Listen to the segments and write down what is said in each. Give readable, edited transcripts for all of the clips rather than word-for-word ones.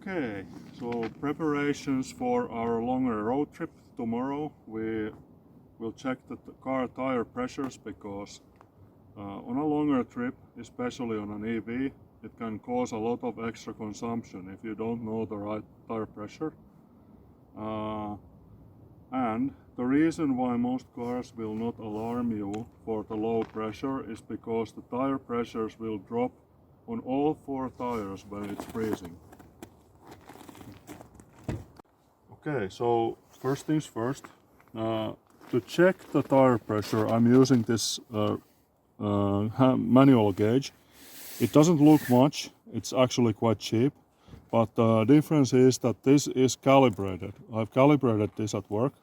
Okay, so preparations for our longer road trip tomorrow. We will check the car tire pressures because on a longer trip, especially on an EV, it can cause a lot of extra consumption if you don't know the right tire pressure. And the reason why most cars will not alarm you for the low pressure is because the tire pressures will drop on all four tires when it's freezing. Okay, so first things first, to check the tire pressure I'm using this manual gauge. It doesn't look much, it's actually quite cheap, but the difference is that this is calibrated. I've calibrated this at work,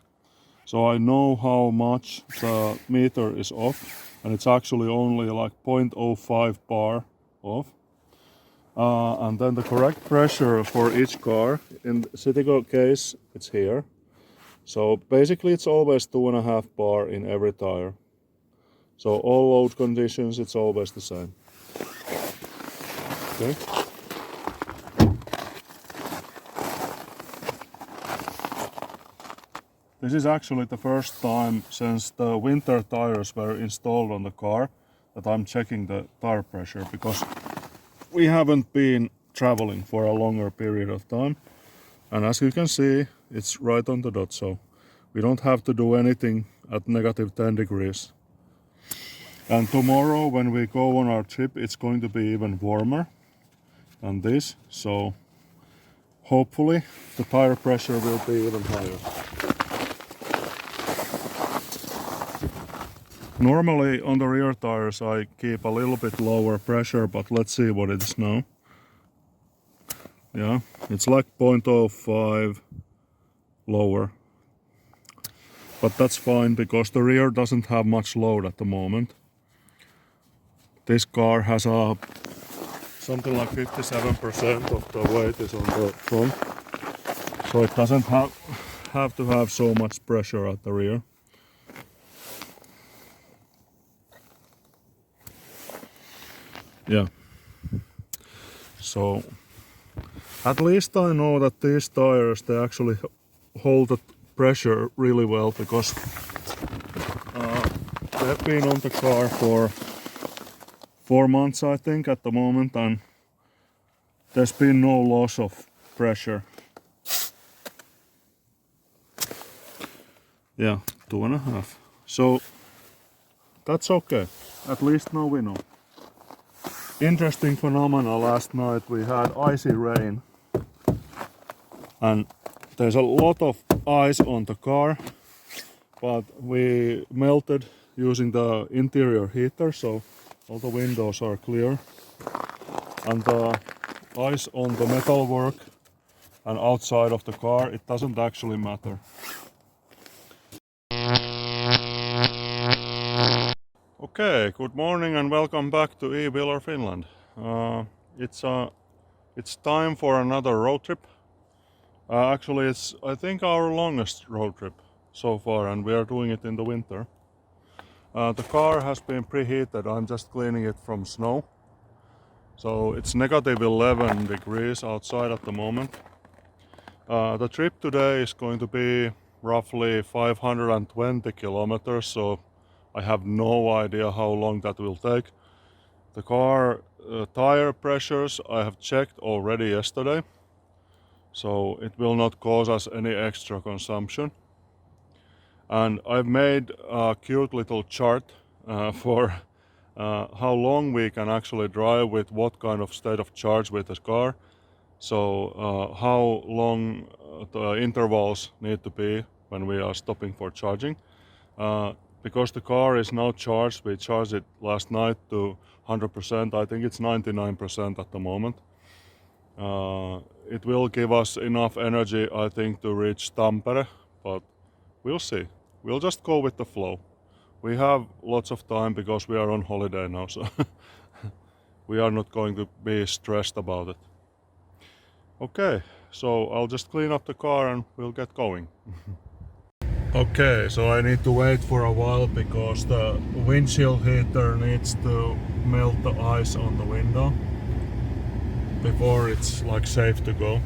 so I know how much the meter is off, and it's actually only like 0.05 bar off. And then the correct pressure for each car, in the Citigo case it's here. So basically it's always 2.5 bar in every tire. So all load conditions it's always the same. Okay. This is actually the first time since the winter tires were installed on the car that I'm checking the tire pressure, because we haven't been traveling for a longer period of time, and as you can see it's right on the dot, so we don't have to do anything at negative 10 degrees. And tomorrow when we go on our trip it's going to be even warmer than this, so hopefully the tire pressure will be even higher. Normally on the rear tires I keep a little bit lower pressure, but let's see what it is now. Yeah, it's like 0.05 lower. But that's fine because the rear doesn't have much load at the moment. This car has something like 57% of the weight is on the front. So it doesn't have to have so much pressure at the rear. Yeah, so at least I know that these tires, they actually hold the pressure really well, because they've been on the car for 4 months I think at the moment, and there's been no loss of pressure. Yeah, 2.5. So that's okay, at least now we know. Interesting phenomena, last night we had icy rain and there's a lot of ice on the car, but we melted using the interior heater, so all the windows are clear, and the ice on the metalwork and outside of the car, it doesn't actually matter. Okay, good morning and welcome back to e-Wheeler Finland. It's time for another road trip. Actually, it's I think our longest road trip so far, and we are doing it in the winter. The car has been preheated. I'm just cleaning it from snow. So it's negative 11 degrees outside at the moment. The trip today is going to be roughly 520 kilometers, so I have no idea how long that will take. The car tire pressures I have checked already yesterday, so it will not cause us any extra consumption. And I've made a cute little chart for how long we can actually drive with what kind of state of charge with the car. So how long the intervals need to be when we are stopping for charging. Because the car is now charged, we charged it last night to 100%, I think it's 99% at the moment. It will give us enough energy, I think, to reach Tampere, but we'll see. We'll just go with the flow. We have lots of time because we are on holiday now, so we are not going to be stressed about it. Okay, so I'll just clean up the car and we'll get going. Okay, so I need to wait for a while because the windshield heater needs to melt the ice on the window before it's like safe to go.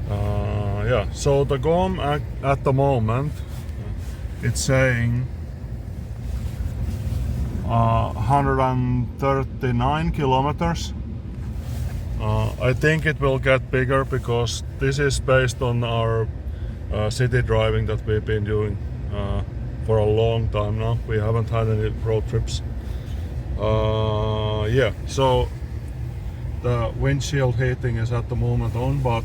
Yeah, so the GOM at the moment, it's saying 139 kilometers. I think it will get bigger because this is based on our city driving that we've been doing for a long time now. We haven't had any road trips. Yeah, so the windshield heating is at the moment on, but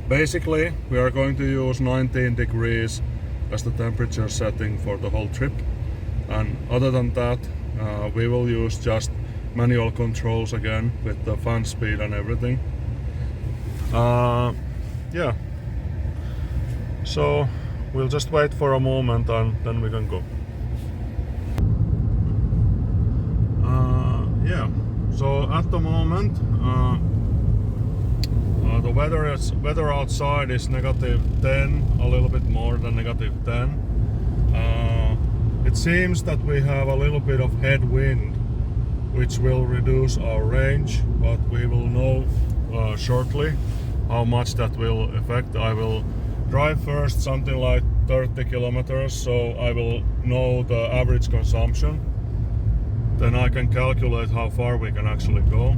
basically we are going to use 19 degrees as the temperature setting for the whole trip, and other than that we will use just manual controls again with the fan speed and everything. Yeah, so we'll just wait for a moment and then we can go. Yeah, so at the moment the weather outside is -10, a little bit more than -10. It seems that we have a little bit of headwind, which will reduce our range, but we will know shortly how much that will affect. I will drive first something like 30 kilometers, so I will know the average consumption. Then I can calculate how far we can actually go.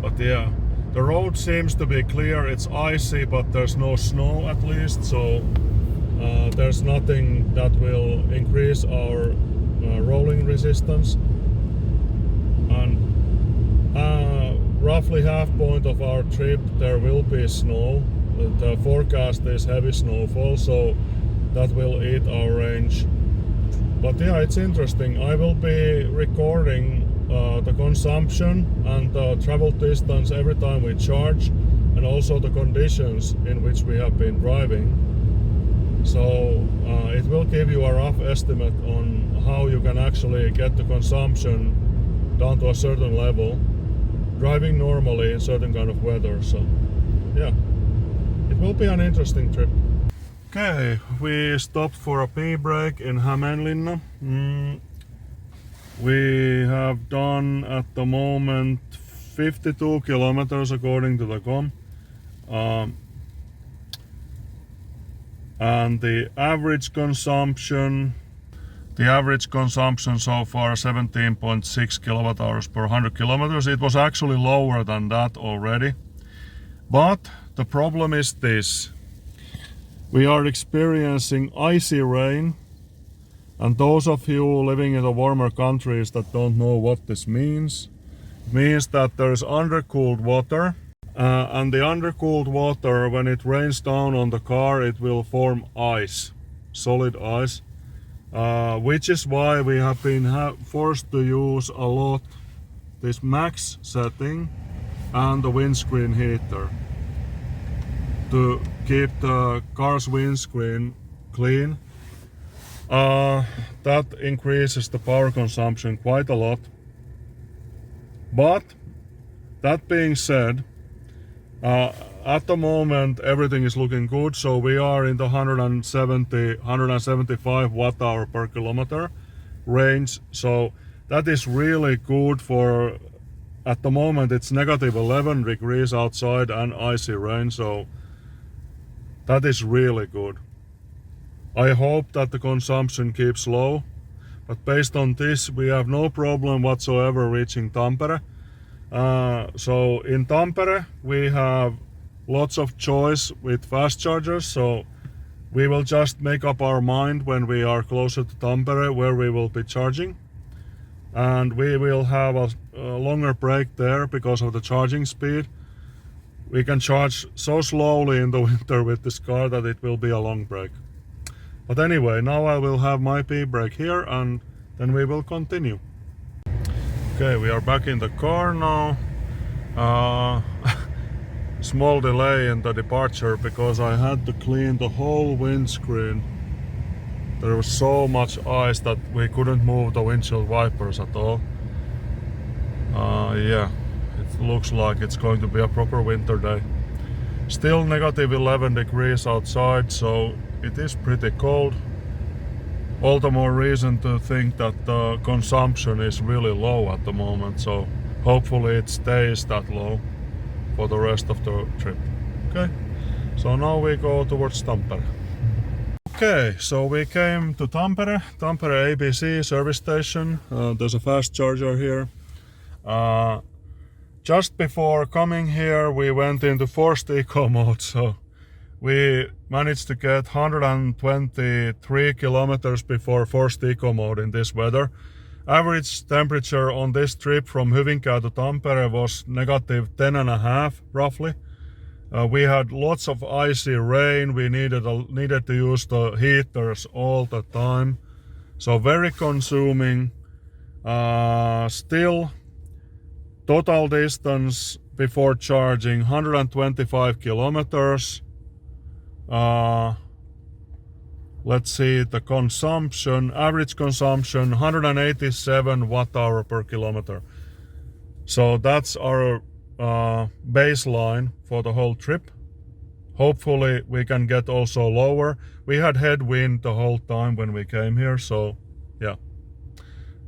But yeah, the road seems to be clear. It's icy, but there's no snow at least, so there's nothing that will increase our rolling resistance. And roughly half point of our trip there will be snow. The forecast is heavy snowfall, so that will eat our range. But yeah, it's interesting. I will be recording the consumption and the travel distance every time we charge, and also the conditions in which we have been driving. So it will give you a rough estimate on how you can actually get the consumption down to a certain level driving normally in certain kind of weather. So yeah, it will be an interesting trip. Okay, we stopped for a pee break in Hämeenlinna. We have done at the moment 52 kilometers according to the GOM. And the average consumption so far 17.6 kilowatt hours per 100 kilometers. It was actually lower than that already. But the problem is this. We are experiencing icy rain, and those of you living in the warmer countries that don't know what this means, it means that there is undercooled water, and the undercooled water, when it rains down on the car, it will form ice, solid ice, which is why we have been forced to use a lot this max setting and the windscreen heater to keep the car's windscreen clean. That increases the power consumption quite a lot. But that being said, at the moment everything is looking good, so we are in the 175 watt hour per kilometer range, so that is really good for, at the moment it's -11 degrees outside and icy rain, so that is really good. I hope that the consumption keeps low, but based on this we have no problem whatsoever reaching Tampere. So in Tampere we have lots of choice with fast chargers, so we will just make up our mind when we are closer to Tampere where we will be charging. And we will have a longer break there because of the charging speed. We can charge so slowly in the winter with this car that it will be a long break. But anyway, now I will have my pee break here and then we will continue. Okay, we are back in the car now. Small delay in the departure because I had to clean the whole windscreen. There was so much ice that we couldn't move the windshield wipers at all. Yeah, it looks like it's going to be a proper winter day. Still -11 degrees outside, so it is pretty cold. All the more reason to think that the consumption is really low at the moment, so hopefully it stays that low. for the rest of the trip. Okay, so now we go towards Tampere. Okay, so we came to Tampere ABC service station. There's a fast charger here. Just before coming here, we went into forced eco mode, so we managed to get 123 kilometers before forced eco mode in this weather. Average temperature on this trip from Jyvaskyla to Tampere was negative 10.5 roughly. We had lots of icy rain. We needed to use the heaters all the time, so very consuming. Still, total distance before charging 125 kilometers. Let's see the consumption. Average consumption 187 watt-hour per kilometer. So that's our baseline for the whole trip. Hopefully we can get also lower. We had headwind the whole time when we came here, so yeah.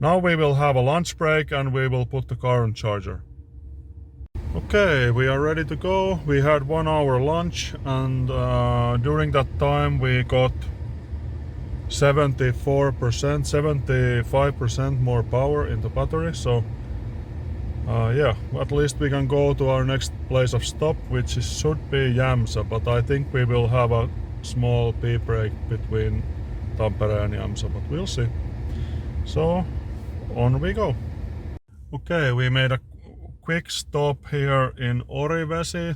Now we will have a lunch break and we will put the car on charger. Okay, we are ready to go. We had 1 hour lunch, and during that time we got 75% more power in the battery, so yeah, at least we can go to our next place of stop, which should be Jämsä, but I think we will have a small pee break between Tampere and Jämsä, but we'll see. So on we go. Okay, we made a quick stop here in e-iV.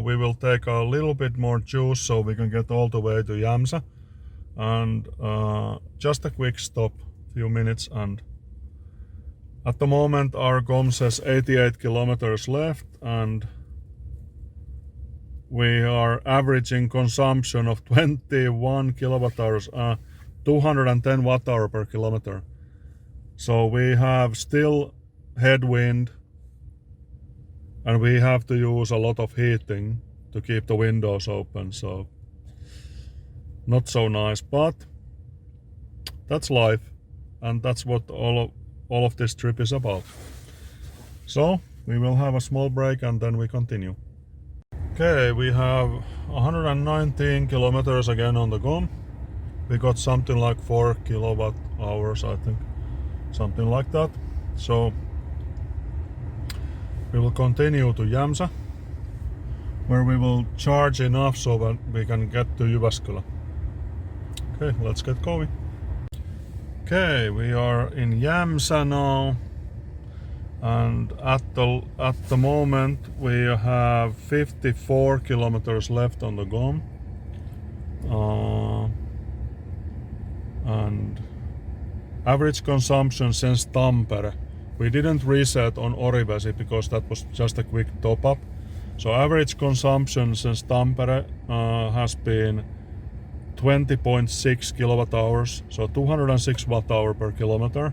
We will take a little bit more juice so we can get all the way to Jämsä, and just a quick stop, few minutes, and at the moment our GOM says 88 kilometers left, and we are averaging consumption of 21 kilowatt hours, 210 watt hour per kilometer. So we have still headwind, and we have to use a lot of heating to keep the windows open, so not so nice, but that's life, and that's what all of this trip is about. So we will have a small break and then we continue. Okay, we have 119 kilometers again on the GOM. We got something like 4 kilowatt hours, I think, something like that. So we will continue to Jämsä, where we will charge enough so that we can get to Jyvaskyla. Okay, let's get going. Okay, we are in Jämsä now, and at the moment we have 54 kilometers left on the GOM, and average consumption since Tampere. We didn't reset on e-iV because that was just a quick top up. So average consumption since Tampere has been 20.6 kilowatt hours, so 206 watt hour per kilometer.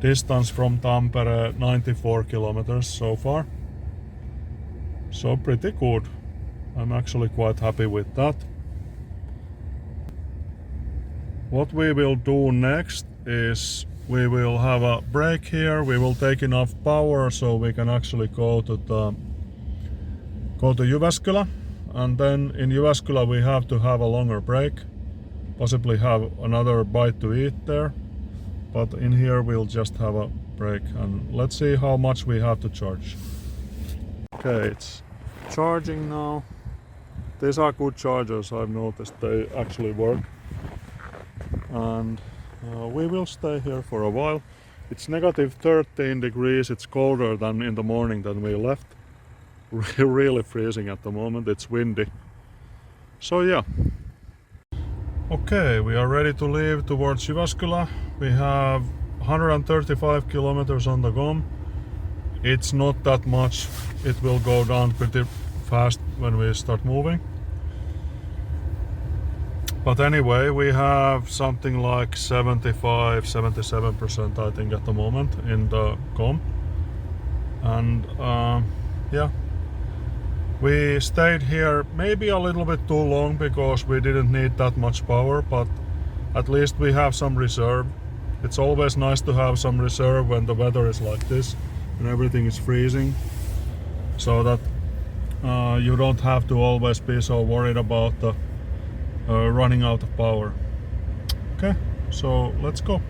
Distance from Tampere 94 kilometers so far, so pretty good. I'm actually quite happy with that. What we will do next is we will have a break here. We will take enough power so we can actually go to Jyvaskyla, and then in Jyvaskyla we have to have a longer break, possibly have another bite to eat there, but in here we'll just have a break, and let's see how much we have to charge. Okay, it's charging now. These are good chargers, I've noticed, they actually work, and we will stay here for a while. It's negative 13 degrees, it's colder than in the morning that we left. Really freezing at the moment, it's windy. So yeah. Okay, we are ready to leave towards Jyvaskyla. We have 135 kilometers on the GOM. It's not that much, it will go down pretty fast when we start moving. But anyway, we have something like 75-77% I think at the moment in the GOM. And yeah, we stayed here maybe a little bit too long because we didn't need that much power, but at least we have some reserve. It's always nice to have some reserve when the weather is like this, and everything is freezing, so that you don't have to always be so worried about the running out of power. Okay, so let's go.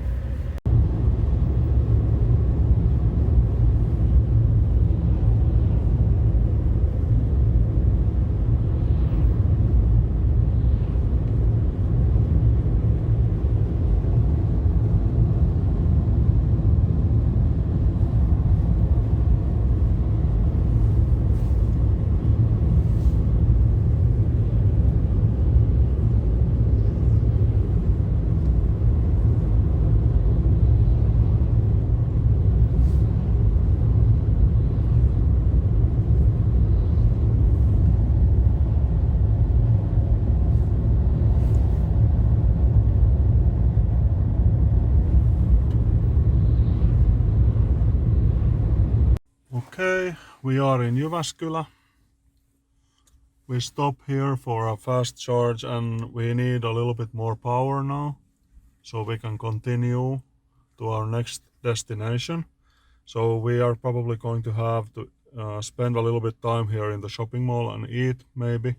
Okay, we are in Jyvaskyla. We stop here for a fast charge and we need a little bit more power now, so we can continue to our next destination. So we are probably going to have to spend a little bit time here in the shopping mall and eat maybe.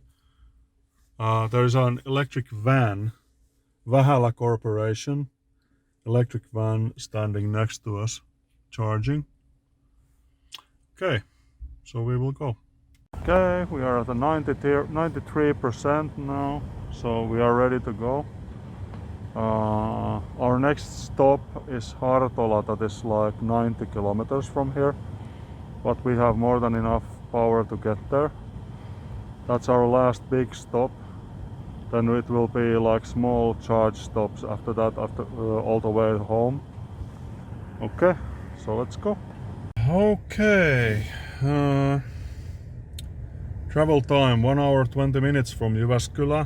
There is an electric van, Jyvaskyla Corporation, electric van standing next to us, charging. Okay, so we will go. Okay, we are at the 93% now, so we are ready to go. Our next stop is Hartola, that is like 90 kilometers from here, but we have more than enough power to get there. That's our last big stop. Then it will be like small charge stops after that, all the way home. Okay, so let's go. Okay, travel time 1 hour 20 minutes from Jyvaskyla.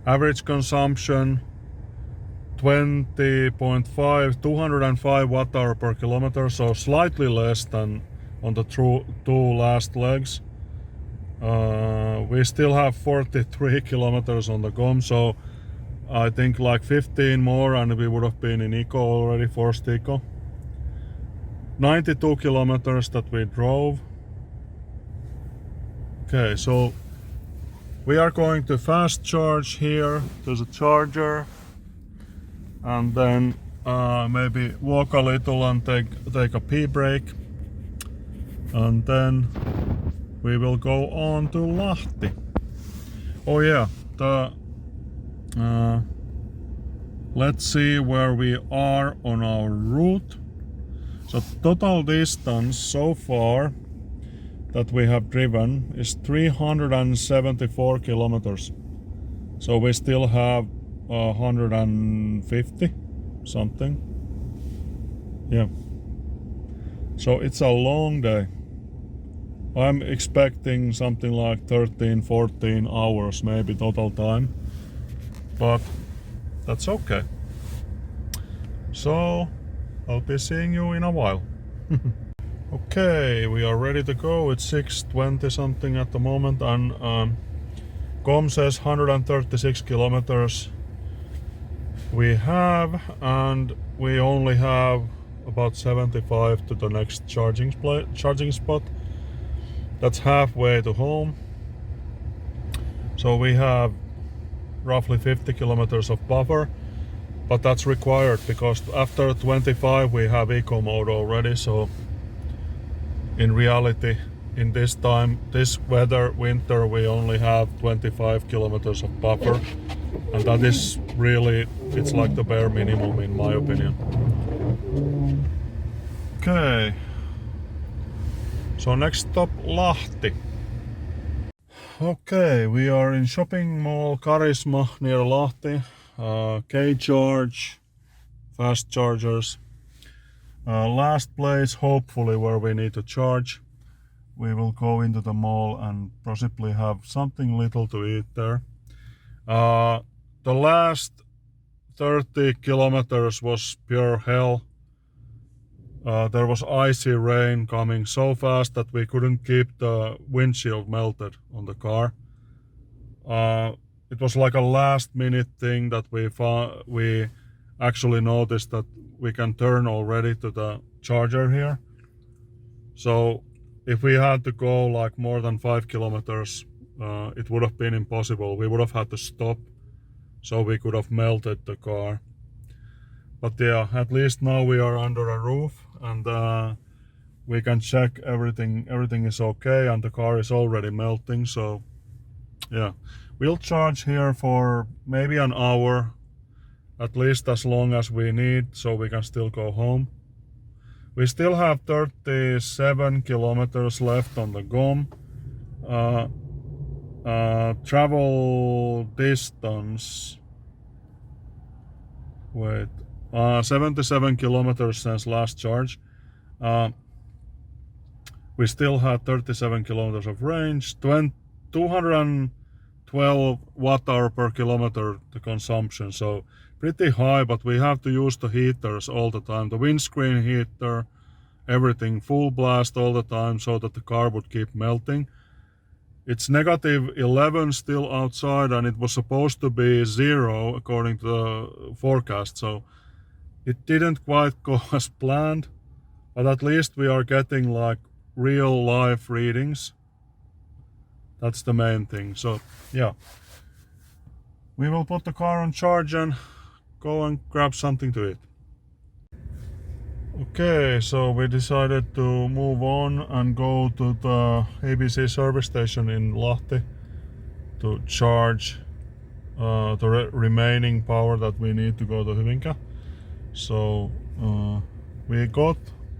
Average consumption 205 watt-hour per kilometer, so slightly less than on the two last legs. We still have 43 kilometers on the GOM, so I think like 15 more and we would have been in eco already, forced eco. 92 kilometers that we drove. Okay, so we are going to fast charge here. There's a charger, and then maybe walk a little and take a pee break, and then we will go on to Lahti. Oh yeah, let's see where we are on our route. So total distance so far that we have driven is 374 kilometers. So we still have 150 something. Yeah. So it's a long day. I'm expecting something like 13-14 hours maybe total time, but that's okay. So I'll be seeing you in a while. Okay, we are ready to go. It's 6:20 something at the moment, and GOM says 136 kilometers we have, and we only have about 75 to the next charging spot. That's halfway to home. So we have roughly 50 kilometers of buffer, but that's required because after 25 we have eco mode already. So in reality, in this time, this weather, winter, we only have 25 kilometers of buffer, and that is really, it's like the bare minimum in my opinion. Okay, so next stop, Lahti. Okay, we are in shopping mall Charisma near Lahti. K-Charge, fast chargers. Last place, hopefully, where we need to charge. We will go into the mall and possibly have something little to eat there. The last 30 kilometers was pure hell. There was icy rain coming so fast that we couldn't keep the windshield melted on the car. It was like a last minute thing that we actually noticed that we can turn already to the charger here. So if we had to go like more than 5 kilometers, it would have been impossible. We would have had to stop, so we could have melted the car. But yeah, at least now we are under a roof, and we can check everything is okay, and the car is already melting. So yeah, we'll charge here for maybe an hour, at least as long as we need, so we can still go home. We still have 37 kilometers left on the GOM. Travel distance, 77 kilometers since last charge. We still had 37 kilometers of range, 212 watt-hour per kilometer the consumption, so pretty high, but we have to use the heaters all the time. The windscreen heater, everything full blast all the time so that the car would keep melting. It's negative 11 still outside, and it was supposed to be 0 according to the forecast, so it didn't quite go as planned, but at least we are getting like real life readings. That's the main thing. So yeah, we will put the car on charge and go and grab something to eat. Okay, so we decided to move on and go to the ABC service station in Lahti to charge the remaining power that we need to go to Hyvinkää. So we got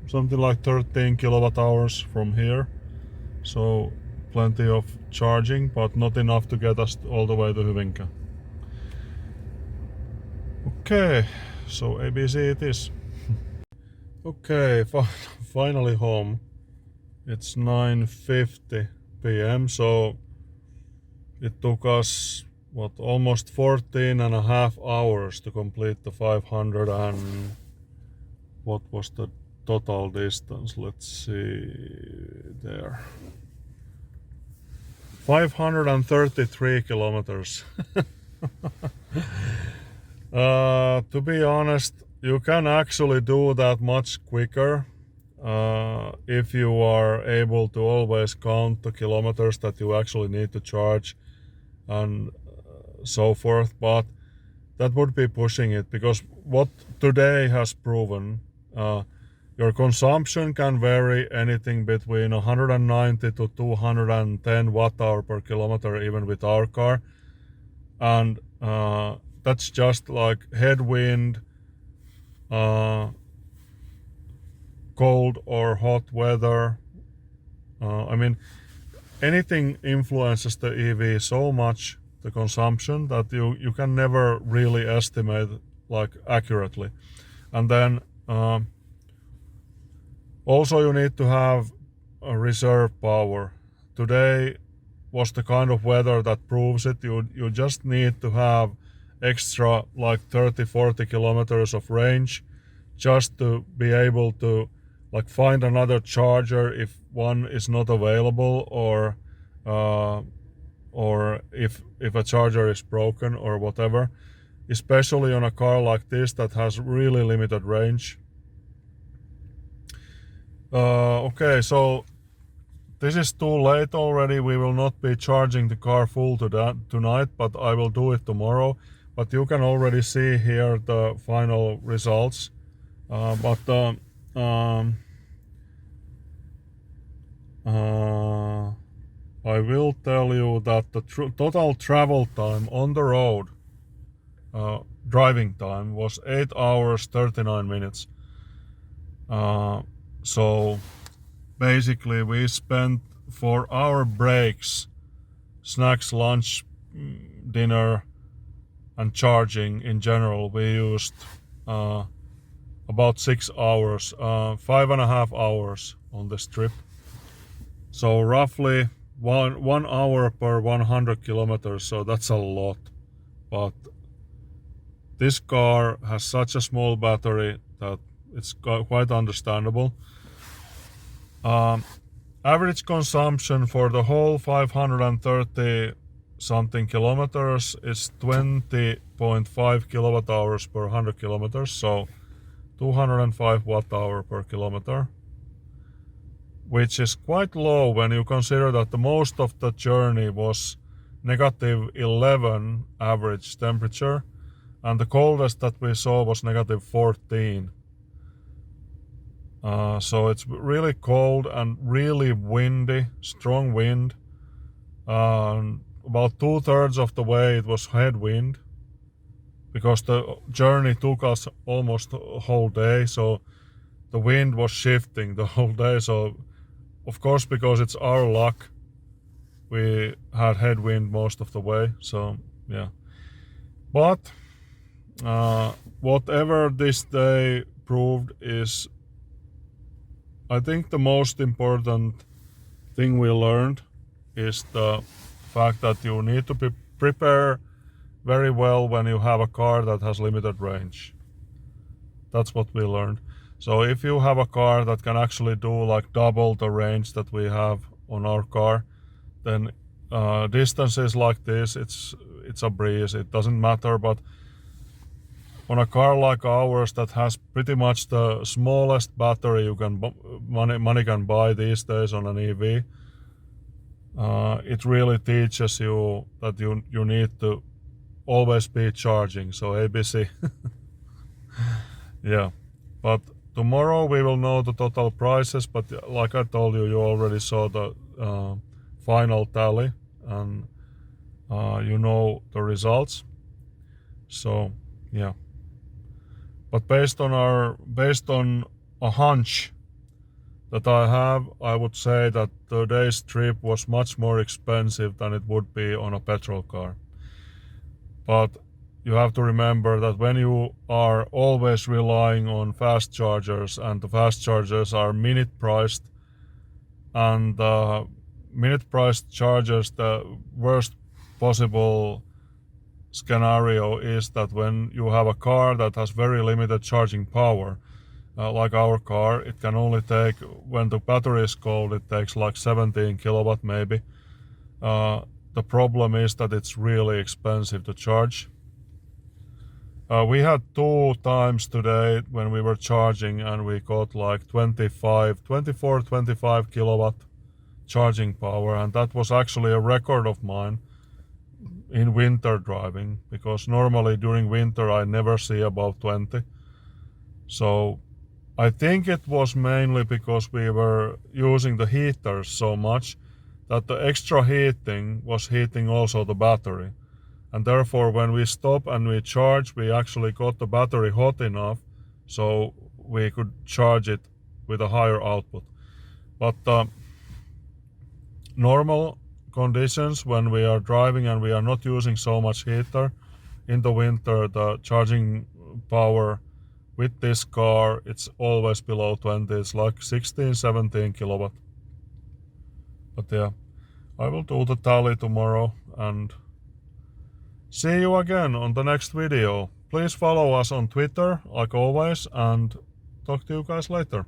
something like 13 kilowatt hours from here, so plenty of charging, but not enough to get us all the way to Hyvinkää. Okay, so ABC it is. Okay, finally home. It's 9:50 p.m. so it took us almost 14 and a half hours to complete the 500, and what was the total distance? Let's see there. 533 kilometers. To be honest, you can actually do that much quicker if you are able to always count the kilometers that you actually need to charge and so forth, but that would be pushing it, because what today has proven, your consumption can vary anything between 190 to 210 watt-hour per kilometer even with our car, and that's just like headwind, cold or hot weather. I mean, anything influences the EV so much, the consumption, that you can never really estimate like accurately. And then also you need to have a reserve power. Today was the kind of weather that proves it. You just need to have extra like 30-40 kilometers of range just to be able to like find another charger if one is not available, or if a charger is broken or whatever, especially on a car like this that has really limited range. Okay, so this is too late already. We will not be charging the car full tonight, but I will do it tomorrow. But you can already see here the final results. I will tell you that the total travel time on the road, driving time, was 8 hours 39 minutes. So basically we spent for our breaks, snacks, lunch, dinner, and charging in general, we used about 6 hours, 5.5 hours on this trip. So roughly one hour per 100 kilometers, so that's a lot. But this car has such a small battery that it's quite understandable. Average consumption for the whole 533 something kilometers is 20.5 kilowatt hours per 100 kilometers, so 205 watt hour per kilometer, which is quite low when you consider that the most of the journey was -11 average temperature, and the coldest that we saw was -14. So it's really cold and really windy, strong wind. About 2/3 of the way it was headwind, because the journey took us almost a whole day, so the wind was shifting the whole day. So of course, because it's our luck, we had headwind most of the way. So yeah, but whatever this day proved is, I think the most important thing we learned is the fact that you need to prepare very well when you have a car that has limited range. That's what we learned. So if you have a car that can actually do like double the range that we have on our car, then distances like this, it's a breeze. It doesn't matter. But on a car like ours that has pretty much the smallest battery you can money can buy these days on an EV, it really teaches you that you need to always be charging. So ABC. Yeah, but tomorrow we will know the total prices, but like I told you, you already saw the final tally, and you know the results. So yeah, but based on a hunch that I have, I would say that today's trip was much more expensive than it would be on a petrol car. But you have to remember that when you are always relying on fast chargers, and the fast chargers are minute priced, and minute priced chargers, the worst possible scenario is that when you have a car that has very limited charging power, like our car, it can only take, when the battery is cold, it takes like 17 kilowatt maybe. The problem is that it's really expensive to charge. We had 2 times today when we were charging, and we got like 24-25 kilowatt charging power, and that was actually a record of mine in winter driving, because normally during winter I never see above 20. So I think it was mainly because we were using the heaters so much that the extra heating was heating also the battery. And therefore when we stop and we charge, we actually got the battery hot enough so we could charge it with a higher output. But normal conditions, when we are driving and we are not using so much heater in the winter, the charging power with this car, it's always below 20. It's like 16-17 kilowatt. But yeah, I will do the tally tomorrow, and see you again on the next video. Please follow us on Twitter like always, and talk to you guys later.